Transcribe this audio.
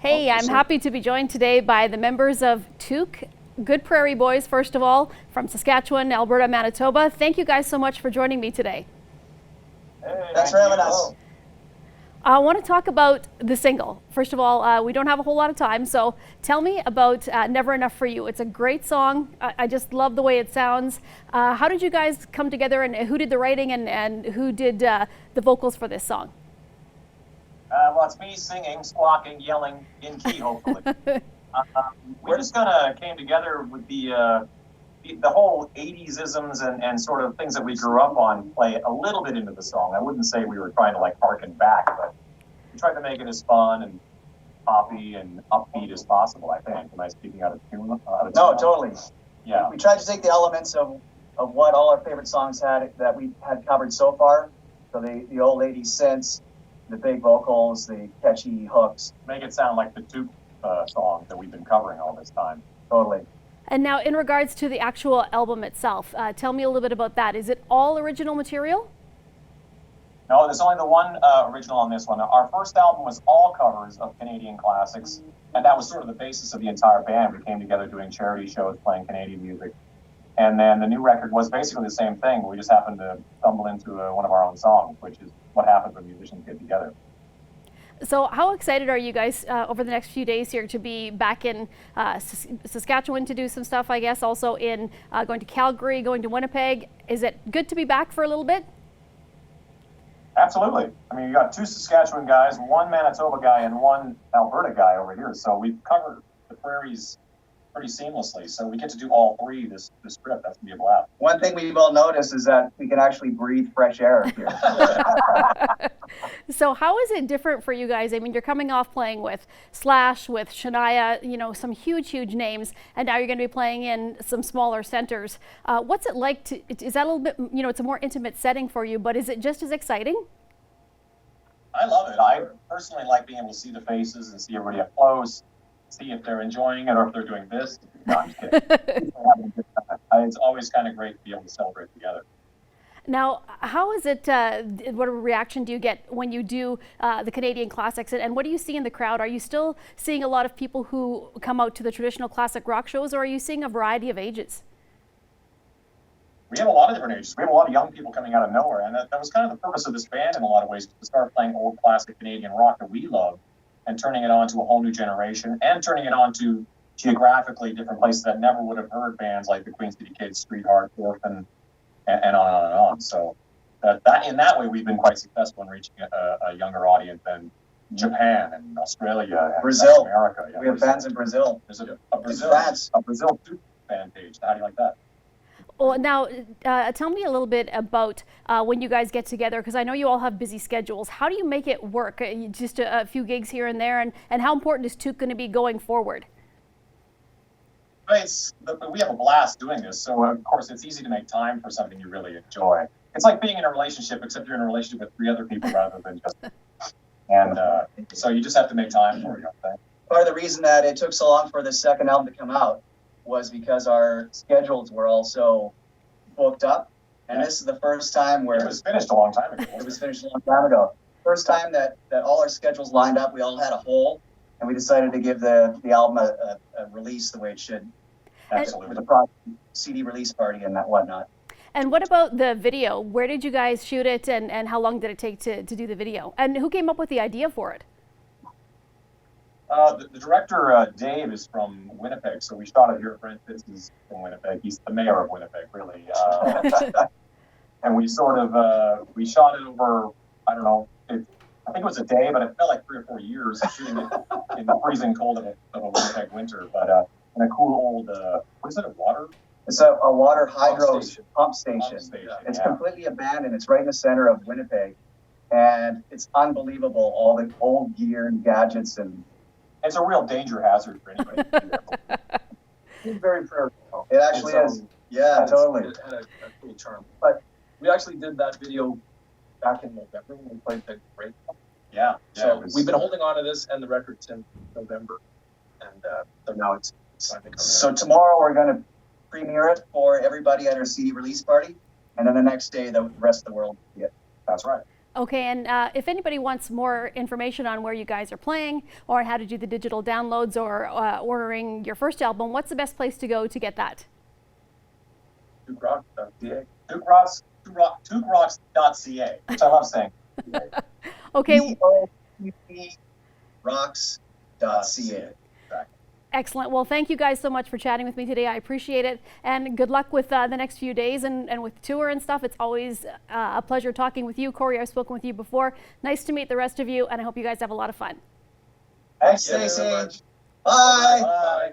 Hey, I'm happy to be joined today by the members of Toque, Good Prairie Boys, first of all, from Saskatchewan, Alberta, Manitoba. Thank you guys so much for joining me today. Hey, thanks for having us. I want to talk about the single. First of all, we don't have a whole lot of time, so tell me about Never Enough for You. It's a great song. I just love the way it sounds. How did you guys come together, and who did the writing, and who did the vocals for this song? Well, it's me singing, squawking, yelling in key, hopefully. We just kind of came together with the whole 80s-isms and sort of things that we grew up on play a little bit into the song. I wouldn't say we were trying to like harken back, but we tried to make it as fun and poppy and upbeat as possible, I think. Am I speaking out of tune? No, totally. Yeah. We tried to take the elements of what all our favorite songs had that we had covered so far. So the old 80s synths, the big vocals, the catchy hooks. Make it sound like the Toque song that we've been covering all this time. Totally. And now in regards to the actual album itself, tell me a little bit about that. Is it all original material? No, there's only the one original on this one. Our first album was all covers of Canadian classics, and that was sort of the basis of the entire band. We came together doing charity shows, playing Canadian music. And then the new record was basically the same thing, but we just happened to stumble into one of our own songs, which is what happens when musicians get together. So how excited are you guys over the next few days here to be back in Saskatchewan to do some stuff, I guess, also in going to Calgary, going to Winnipeg? Is it good to be back for a little bit? Absolutely. I mean, you got two Saskatchewan guys, one Manitoba guy, and one Alberta guy over here. So we've covered the prairies pretty seamlessly. So we get to do all three this trip. That's going to be a blast. One thing we've all noticed is that we can actually breathe fresh air here. So how is it different for you guys? I mean, you're coming off playing with Slash, with Shania, you know, some huge names, and now you're going to be playing in some smaller centers. What's it like is that a little bit, you know, it's a more intimate setting for you, but is it just as exciting? I love it. I personally like being able to see the faces and see everybody up close, see if they're enjoying it or if they're doing this. No, I'm just kidding. It's always kind of great to be able to celebrate together. Now, how is it, what reaction do you get when you do the Canadian classics, and what do you see in the crowd? Are you still seeing a lot of people who come out to the traditional classic rock shows, or are you seeing a variety of ages? We have a lot of different ages. We have a lot of young people coming out of nowhere, and that was kind of the purpose of this band in a lot of ways, to start playing old classic Canadian rock that we love and turning it on to a whole new generation and turning it on to geographically different places that never would have heard bands like the Queen City Kids, Street Heart, Orphan, and on and on. So that in that way, we've been quite successful in reaching a younger audience than Japan and Australia and Brazil. South America. Yeah, we have fans in Brazil. There's a Brazil Toque fan page. How do you like that? Well, now, tell me a little bit about when you guys get together, because I know you all have busy schedules. How do you make it work? Just a few gigs here and there, and how important is Toque going to be going forward? We have a blast doing this, so of course it's easy to make time for something you really enjoy. It's like being in a relationship, except you're in a relationship with three other people rather than just. And so you just have to make time for it. I think. Part of the reason that it took so long for the second album to come out was because our schedules were also booked up, and this is the first time where it was finished a long time ago. It was finished a long time ago. First time that all our schedules lined up, we all had a hole. And we decided to give the album a release the way it should. Absolutely. With a proper CD release party and that whatnot. And what about the video? Where did you guys shoot it, and how long did it take to do the video? And who came up with the idea for it? The director, Dave, is from Winnipeg, so we shot it here. Brent Fitz is from Winnipeg. He's the mayor of Winnipeg, really. And we sort of, we shot it over, I don't know, I think it was a day, but it felt like 3 or 4 years shooting it in the freezing cold of a Winnipeg winter. But in a cool old, what is it, a water? It's a water hydro pump station. It's yeah. Completely abandoned. It's right in the center of Winnipeg. And it's unbelievable, all the old gear and gadgets. And it's a real danger hazard for anybody. It's very prayerful. It actually is. Yeah, totally. It had a cool charm. But we actually did that video back in November when we played the break. Yeah. So we've been holding on to this and the record since November, and so now it's finally coming out. So tomorrow we're going to premiere it for everybody at our CD release party, and then the next day the rest of the world will see it. That's right. Okay, and if anybody wants more information on where you guys are playing or how to do the digital downloads or ordering your first album, what's the best place to go to get that? ToqueRock.ca. ToqueRocks.ca, which I love saying. Okay. Rocks.ca. Excellent. Well, thank you guys so much for chatting with me today. I appreciate it. And good luck with the next few days and with the tour and stuff. It's always a pleasure talking with you. Cory, I've spoken with you before. Nice to meet the rest of you, and I hope you guys have a lot of fun. Thanks, Thanks, Stacey. Age. Bye. Bye.